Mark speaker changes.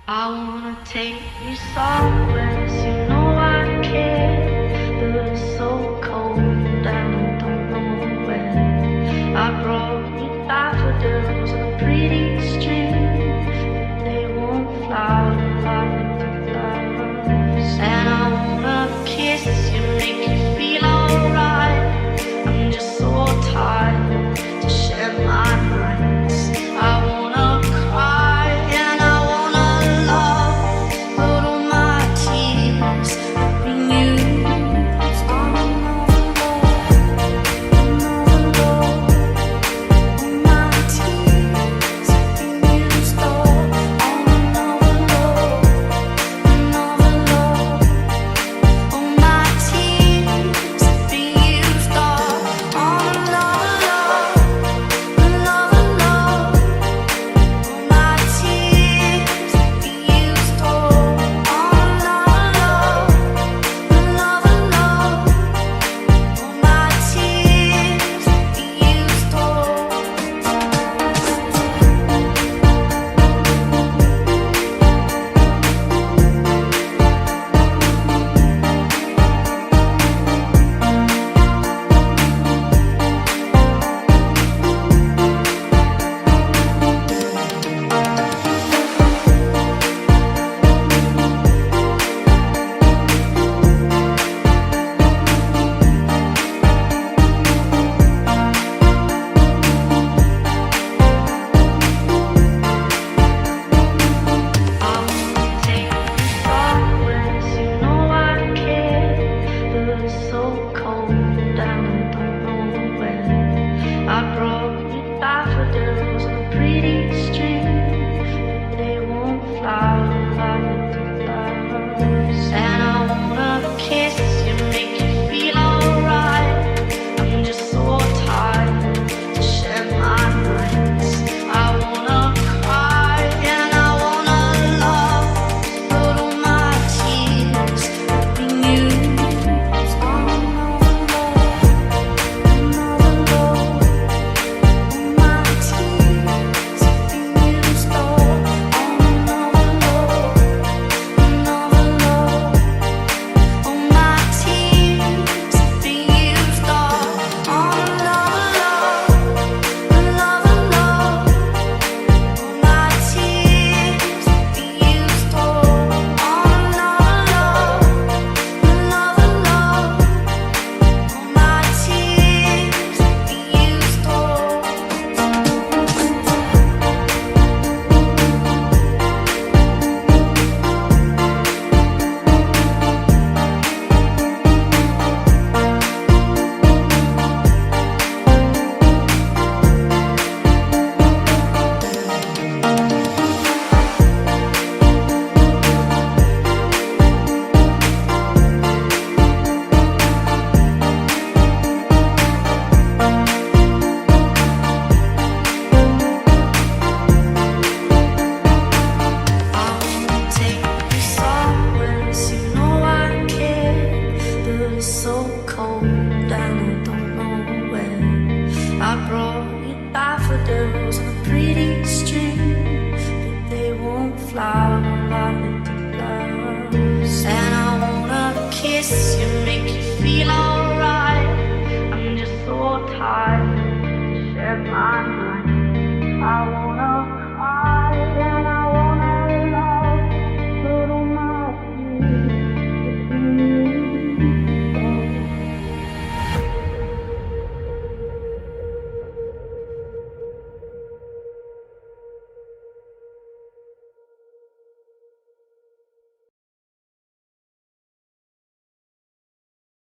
Speaker 1: I wanna take you somewhere, you know I care, but it's so cold and I don't know where. I brought you daffodils on a pretty string, but they won't flower like the flowers. And I wanna kiss you, make you feel alright. I'm just so tired to share my nights. I wanna cry and I wanna love, but all my tears have been used on another love. All my tears have been used on another love, another love. All my tears have been used on another love, another love. All my tears have been used on another love, another love. All my tears have been used on. I wanna take you somewhere, you know I care, but it's so cold and I don't know where. I brought you daffodils on a pretty string, but they won't flower like the flowers. And I wanna kiss you, make you feel alright. I'm just so tired to share my nights. I wanna cry and I wanna love, but all my tears have been used on another love, another love. All my tears have been used on another love, another love. All my tears have been used on another love, another love. All my tears have been used on another love, another love. All my tears have been used on. I wanna take you somewhere, you know I care, but it's so cold and I don't know where. I brought you daffodils on a pretty string, but they won't flower like the flowers. And I wanna kiss you, make you feel alright. I'm just so tired to share my